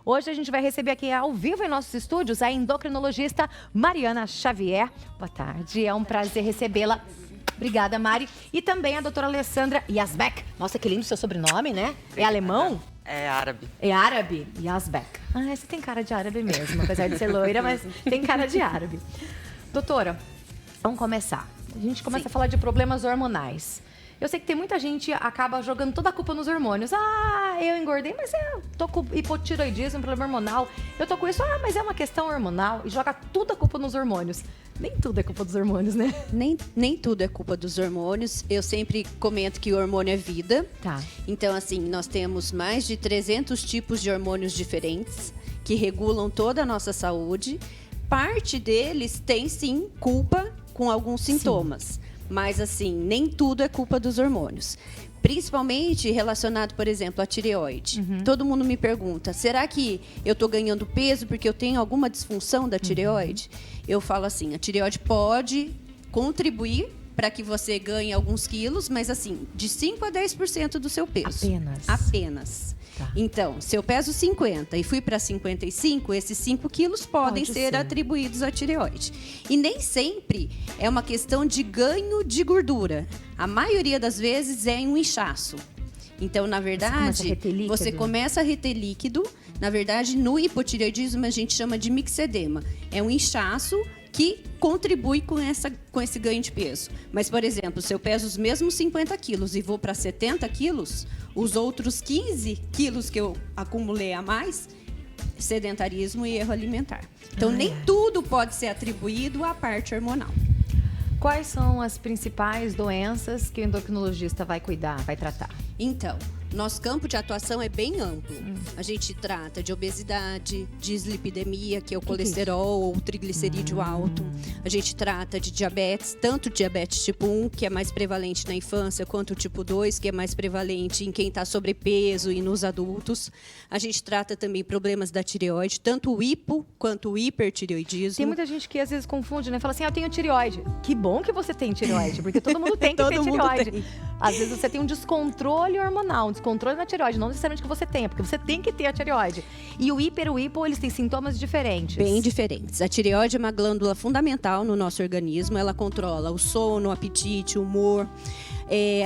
Hoje a gente vai receber aqui ao vivo em nossos estúdios a endocrinologista Mariana Xavier. Boa tarde, é um prazer recebê-la. Obrigada, Mari. E também a doutora Alessandra Yazbek. Nossa, que lindo seu sobrenome, né? É alemão? É árabe. É árabe? Yazbek. Ah, você tem cara de árabe mesmo, apesar de ser loira, mas tem cara de árabe. Doutora, vamos começar. A gente começa a falar de problemas hormonais. Eu sei que tem muita gente que acaba jogando toda a culpa nos hormônios. Ah, eu engordei, mas eu tô com hipotiroidismo, problema hormonal. Eu tô com isso, mas é uma questão hormonal. E joga tudo a culpa nos hormônios. Nem tudo é culpa dos hormônios, né? Nem tudo é culpa dos hormônios. Eu sempre comento que o hormônio é vida. Tá. Então, assim, nós temos mais de 300 tipos de hormônios diferentes que regulam toda a nossa saúde. Parte deles tem, sim, culpa com alguns sintomas. Mas, assim, nem tudo é culpa dos hormônios. Principalmente relacionado, por exemplo, à tireoide. Todo mundo me pergunta, será que eu estou ganhando peso porque eu tenho alguma disfunção da tireoide? Eu falo assim, a tireoide pode contribuir para que você ganhe alguns quilos, mas assim, de 5 a 10% do seu peso. Apenas. Tá. Então, se eu peso 50 e fui para 55, esses 5 quilos podem ser atribuídos à tireoide. E nem sempre é uma questão de ganho de gordura. A maioria das vezes é um inchaço. Então, na verdade, você começa a reter líquido. Na verdade, no hipotireoidismo, a gente chama de mixedema. É um inchaço que contribui com esse ganho de peso. Mas, por exemplo, se eu peso os mesmos 50 quilos e vou para 70 quilos, os outros 15 quilos que eu acumulei a mais, sedentarismo e erro alimentar. Então, nem tudo pode ser atribuído à parte hormonal. Quais são as principais doenças que o endocrinologista vai cuidar, vai tratar? Então, nosso campo de atuação é bem amplo. A gente trata de obesidade, dislipidemia, que é o colesterol ou triglicerídeo alto. A gente trata de diabetes, tanto diabetes tipo 1, que é mais prevalente na infância, quanto o tipo 2, que é mais prevalente em quem está sobrepeso e nos adultos. A gente trata também problemas da tireoide, tanto o hipo quanto o hipertireoidismo. Tem muita gente que às vezes confunde, né? Fala assim, eu tenho tireoide. Que bom que você tem tireoide, porque todo mundo tem que ter tireoide. Às vezes você tem um descontrole hormonal, um descontrole na tireoide, não necessariamente que você tenha, porque você tem que ter a tireoide. E o hiper e o hipo, eles têm sintomas diferentes. Bem diferentes. A tireoide é uma glândula fundamental no nosso organismo, ela controla o sono, o apetite, o humor,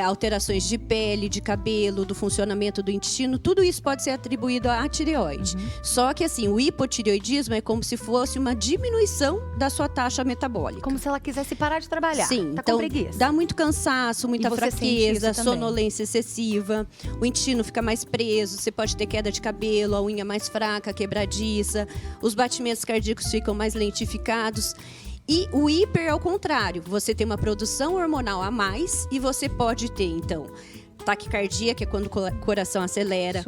alterações de pele, de cabelo, do funcionamento do intestino, tudo isso pode ser atribuído à tireoide. Só que assim, o hipotireoidismo é como se fosse uma diminuição da sua taxa metabólica. Como se ela quisesse parar de trabalhar. Sim, tá então com preguiça. Dá muito cansaço, muita fraqueza, sonolência excessiva, o intestino fica mais preso, você pode ter queda de cabelo, a unha mais fraca, quebradiça, os batimentos cardíacos ficam mais lentificados. E o hiper é o contrário, você tem uma produção hormonal a mais e você pode ter, então, taquicardia, que é quando o coração acelera.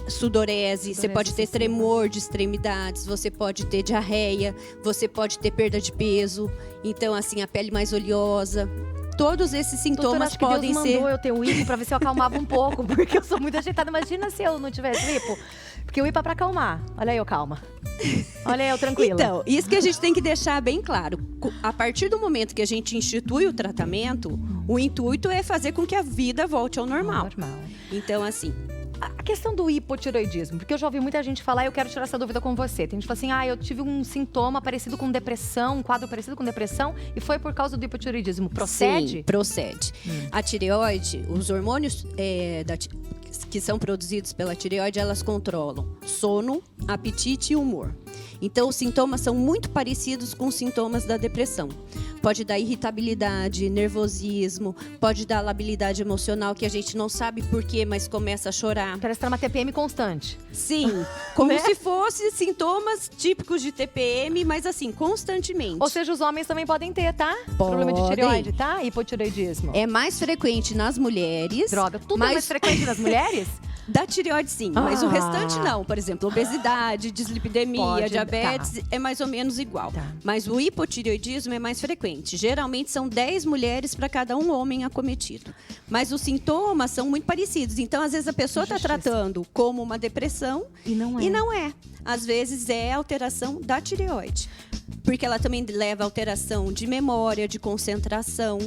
Sudorese, você pode ter tremor de extremidades, você pode ter diarreia, você pode ter perda de peso, então, assim, a pele mais oleosa. Todos esses sintomas podem ser... Deus mandou eu ter o hipo pra ver se eu acalmava um pouco, porque eu sou muito agitada. Imagina se eu não tivesse hipo. Porque o hipo é pra acalmar. Olha aí eu calma. Olha aí eu tranquila. Então, isso que a gente tem que deixar bem claro. A partir do momento que a gente institui o tratamento, o intuito é fazer com que a vida volte ao normal. Então, assim... A questão do hipotireoidismo, porque eu já ouvi muita gente falar e eu quero tirar essa dúvida com você. Tem gente que fala assim, eu tive um sintoma parecido com depressão, um quadro parecido com depressão e foi por causa do hipotireoidismo. Procede? Sim, procede. A tireoide, os hormônios que são produzidos pela tireoide, elas controlam sono, apetite e humor. Então, os sintomas são muito parecidos com os sintomas da depressão. Pode dar irritabilidade, nervosismo, pode dar labilidade emocional, que a gente não sabe por quê, mas começa a chorar. Parece ter uma TPM constante. Sim, como se fossem sintomas típicos de TPM, mas assim, constantemente. Ou seja, os homens também podem ter, tá? Problema de tireoide, tá? Hipotireoidismo. É mais frequente nas mulheres. Droga, tudo é mais frequente nas mulheres? Da tireoide, sim, mas o restante não. Por exemplo, obesidade, dislipidemia, diabetes, é mais ou menos igual. Mas o hipotireoidismo é mais frequente. Geralmente são 10 mulheres para cada um homem acometido. Mas os sintomas são muito parecidos. Então, às vezes, a pessoa está tratando como uma depressão e não é. Às vezes, é alteração da tireoide. Porque ela também leva alteração de memória, de concentração,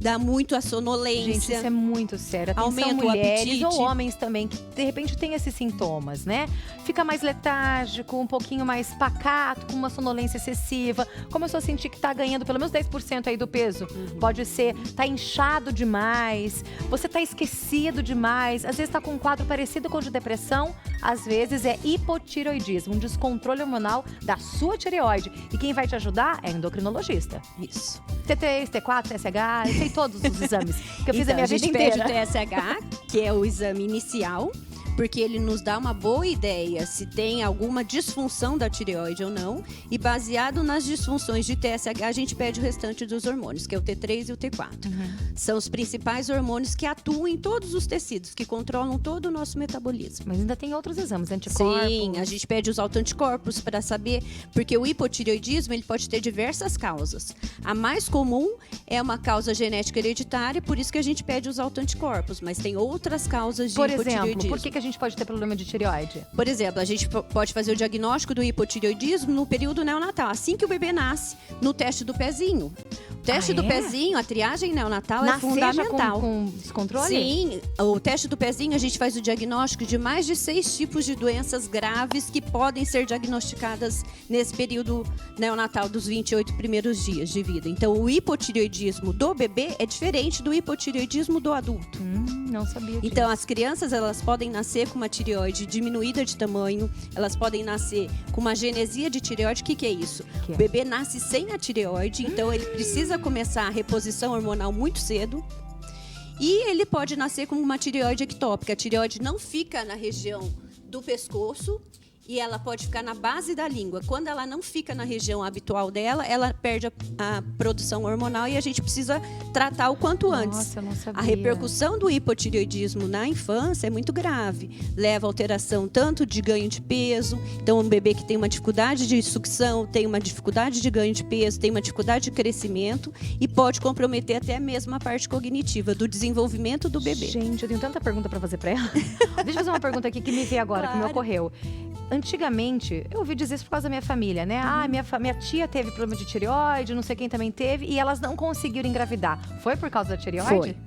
dá muito a sonolência. Gente, isso é muito sério. Atenção, Aumenta o mulheres apetite. ou homens também, que de repente tem esses sintomas, né? Fica mais letárgico, um pouquinho mais pacato, com uma sonolência excessiva. Começou a sentir que tá ganhando pelo menos 10% aí do peso. Pode ser, tá inchado demais, você tá esquecido demais, às vezes tá com um quadro parecido com o de depressão, às vezes é hipotireoidismo, um descontrole hormonal da sua tireoide. E quem vai te ajudar é endocrinologista. Isso. T3, T4, TSH, eu sei todos os exames que eu fiz a Então, minha vida gente inteira. pede o TSH, que é o exame inicial, porque ele nos dá uma boa ideia se tem alguma disfunção da tireoide ou não. E baseado nas disfunções de TSH, a gente pede o restante dos hormônios, que é o T3 e o T4. São os principais hormônios que atuam em todos os tecidos, que controlam todo o nosso metabolismo. Mas ainda tem outros exames, anticorpos. Sim, a gente pede os autoanticorpos para saber, porque o hipotireoidismo ele pode ter diversas causas. A mais comum é uma causa genética hereditária, por isso que a gente pede os autoanticorpos, mas tem outras causas de Por exemplo, hipotireoidismo. por que a gente pode ter problema de tireoide? Por exemplo, a gente pode fazer o diagnóstico do hipotireoidismo no período neonatal, assim que o bebê nasce, no teste do pezinho. O teste do pezinho, a triagem neonatal é fundamental. Com descontrole? Sim, o teste do pezinho a gente faz o diagnóstico de mais de 6 tipos de doenças graves que podem ser diagnosticadas nesse período neonatal dos 28 primeiros dias de vida. Então, o hipotireoidismo do bebê é diferente do hipotireoidismo do adulto. Não sabia disso. Então, as crianças, elas podem nascer com uma tireoide diminuída de tamanho, elas podem nascer com uma genesia de tireoide. O que é isso? O bebê nasce sem a tireoide, então ele precisa começar a reposição hormonal muito cedo. E ele pode nascer com uma tireoide ectópica. A tireoide não fica na região do pescoço e ela pode ficar na base da língua. Quando ela não fica na região habitual dela, ela perde a produção hormonal e a gente precisa tratar o quanto antes. Nossa, eu não sabia. A repercussão do hipotireoidismo na infância é muito grave. Leva a alteração tanto de ganho de peso, então um bebê que tem uma dificuldade de sucção, tem uma dificuldade de ganho de peso, tem uma dificuldade de crescimento e pode comprometer até mesmo a parte cognitiva do desenvolvimento do bebê. Gente, eu tenho tanta pergunta pra fazer pra ela. Deixa eu fazer uma pergunta aqui que me veio agora, que me ocorreu. Antigamente, eu ouvi dizer isso por causa da minha família, né? Ah, minha tia teve problema de tireoide, não sei quem também teve, e elas não conseguiram engravidar. Foi por causa da tireoide? Foi.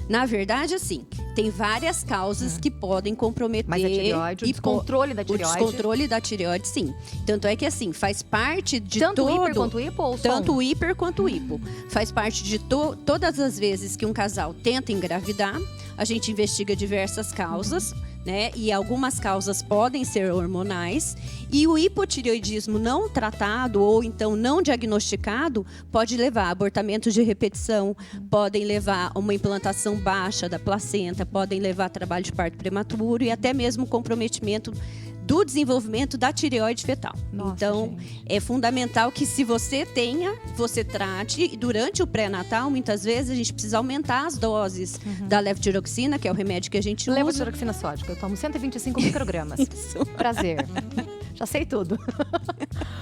Na verdade, assim, tem várias causas que podem comprometer. Mas a tireoide, o descontrole da tireoide? O descontrole da tireoide, sim. Tanto é que, assim, faz parte de tanto todo... Tanto hiper quanto hipo ou só Tanto o hiper quanto o hipo. Faz parte de todas as vezes que um casal tenta engravidar, a gente investiga diversas causas, né? E algumas causas podem ser hormonais. E o hipotireoidismo não tratado ou então não diagnosticado pode levar a abortamentos de repetição, podem levar a uma implantação baixa da placenta, podem levar a trabalho de parto prematuro e até mesmo comprometimento do desenvolvimento da tireoide fetal. Nossa, então, gente. é fundamental que se você tenha, você trate. E durante o pré-natal, muitas vezes, a gente precisa aumentar as doses da levotiroxina, que é o remédio que a gente usa. Levotiroxina sódica. Eu tomo 125 microgramas. Isso. Prazer. Já sei tudo.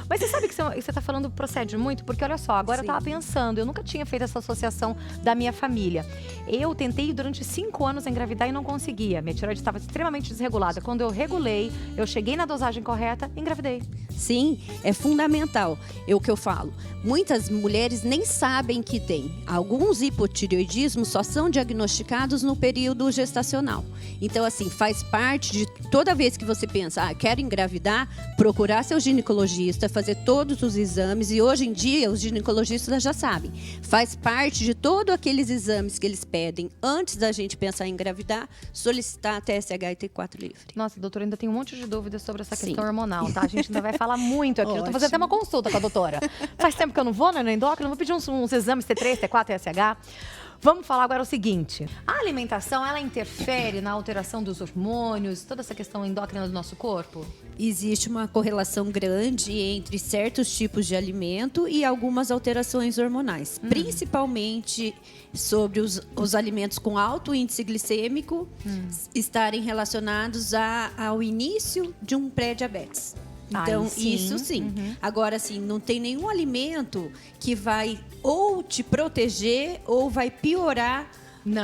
Mas você sabe que você está falando procede muito? Porque olha só, agora eu estava pensando, eu nunca tinha feito essa associação da minha família. Eu tentei durante 5 anos engravidar e não conseguia. Minha tireoide estava extremamente desregulada. Quando eu regulei, eu cheguei na dosagem correta, engravidei. Sim, é fundamental. É o que eu falo. Muitas mulheres nem sabem que tem. Alguns hipotireoidismos só são diagnosticados no período gestacional. Então, assim, faz parte de toda vez que você pensa, quero engravidar, procurar seu ginecologista, fazer todos os exames. E hoje em dia, os ginecologistas já sabem. Faz parte de todos aqueles exames que eles pedem antes da gente pensar em engravidar, solicitar a TSH e T4 livre. Nossa, doutora, ainda tem um monte de dúvidas sobre essa Sim. questão hormonal, tá? A gente ainda vai falar muito aqui. Eu tô Ótimo. fazendo até uma consulta com a doutora. Faz tempo que eu não vou, né, no endócrino, vou pedir uns exames T3, T4, TSH. Vamos falar agora o seguinte. A alimentação, ela interfere na alteração dos hormônios, toda essa questão endócrina do nosso corpo? Existe uma correlação grande entre certos tipos de alimento e algumas alterações hormonais, principalmente sobre os alimentos com alto índice glicêmico estarem relacionados ao início de um pré-diabetes. Então, sim. isso sim. Agora, assim, não tem nenhum alimento que vai ou te proteger ou vai piorar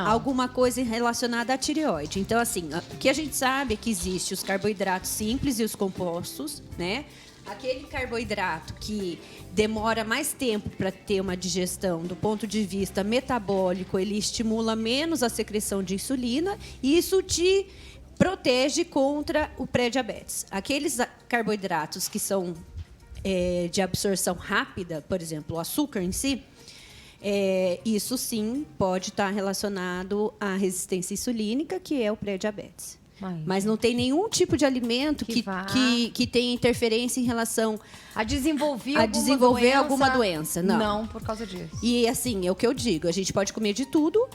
alguma coisa relacionada à tireoide. Então, assim, o que a gente sabe é que existe os carboidratos simples e os compostos, né? Aquele carboidrato que demora mais tempo para ter uma digestão do ponto de vista metabólico, ele estimula menos a secreção de insulina e isso te protege contra o pré-diabetes. Aqueles carboidratos que são de absorção rápida, por exemplo, o açúcar em si, isso sim pode estar relacionado à resistência insulínica, que é o pré-diabetes. Mas não tem nenhum tipo de alimento que tenha interferência em relação a desenvolver alguma doença. Não, por causa disso. E assim, é o que eu digo, a gente pode comer de tudo,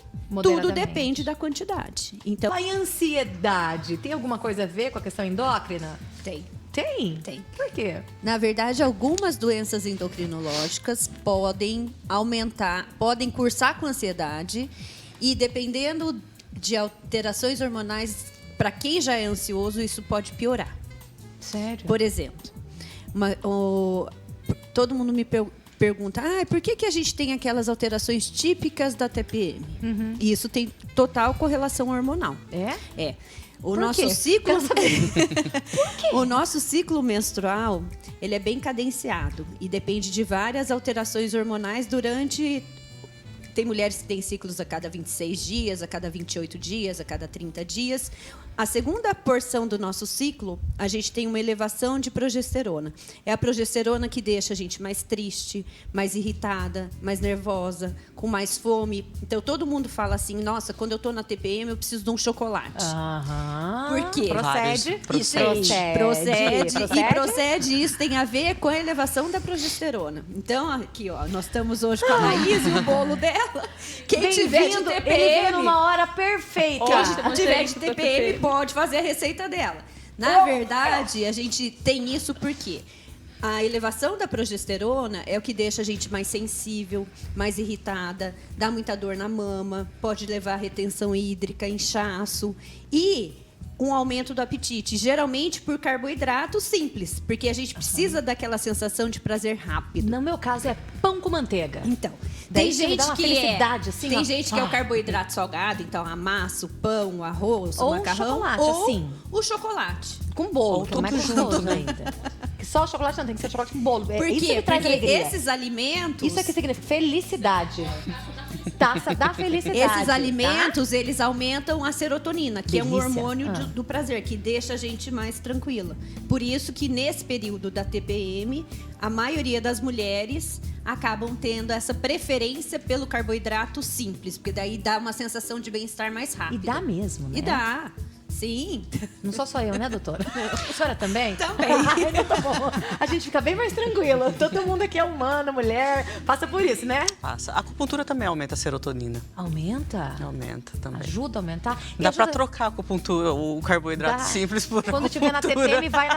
tudo depende da quantidade. Então, a ansiedade tem alguma coisa a ver com a questão endócrina? Tem. Tem? Tem. Por quê? Na verdade, algumas doenças endocrinológicas podem aumentar, podem cursar com ansiedade e dependendo de alterações hormonais, para quem já é ansioso, isso pode piorar. Sério? Por exemplo, todo mundo me pergunta, por que a gente tem aquelas alterações típicas da TPM? Uhum. E isso tem total correlação hormonal. É. O nosso ciclo, o nosso ciclo menstrual, ele é bem cadenciado e depende de várias alterações hormonais durante. Tem mulheres que têm ciclos a cada 26 dias, a cada 28 dias, a cada 30 dias. A segunda porção do nosso ciclo, a gente tem uma elevação de progesterona. É a progesterona que deixa a gente mais triste, mais irritada, mais nervosa, com mais fome. Então, todo mundo fala assim, nossa, quando eu estou na TPM, eu preciso de um chocolate. Por quê? Procede. Isso tem a ver com a elevação da progesterona. Então, aqui, ó, nós estamos hoje com a Laís e o bolo dela. Quem tiver de TPM... Ele veio numa hora perfeita. Quem tiver de TPM pode fazer a receita dela. Na verdade, a gente tem isso porque a elevação da progesterona é o que deixa a gente mais sensível, mais irritada, dá muita dor na mama, pode levar a retenção hídrica, inchaço e um aumento do apetite, geralmente por carboidrato simples, porque a gente precisa daquela sensação de prazer rápido. No meu caso é pão com manteiga. Então, tem gente que assim, tem gente que é o carboidrato salgado, então a massa, o pão, o arroz, o macarrão, chocolate, ou assim. O chocolate com bolo, que é mais gostoso ainda. Só o chocolate não, tem que ser chocolate com bolo. Por quê? Isso que traz Porque alegria. Esses alimentos... Isso aqui significa felicidade. Taça da felicidade. Esses alimentos, eles aumentam a serotonina, que é um hormônio do prazer, que deixa a gente mais tranquila. Por isso que nesse período da TPM, a maioria das mulheres acabam tendo essa preferência pelo carboidrato simples, porque daí dá uma sensação de bem-estar mais rápido. E dá mesmo, né? E dá. Sim. Não sou só eu, né, doutora? A senhora também? Também. Então tá bom. A gente fica bem mais tranquila. Todo mundo aqui é humano, mulher. Passa por isso, né? Passa. A acupuntura também aumenta a serotonina. Aumenta? Aumenta também. Ajuda a aumentar? Dá pra trocar a acupuntura, o carboidrato simples por Quando acupuntura. tiver na TPM, vai na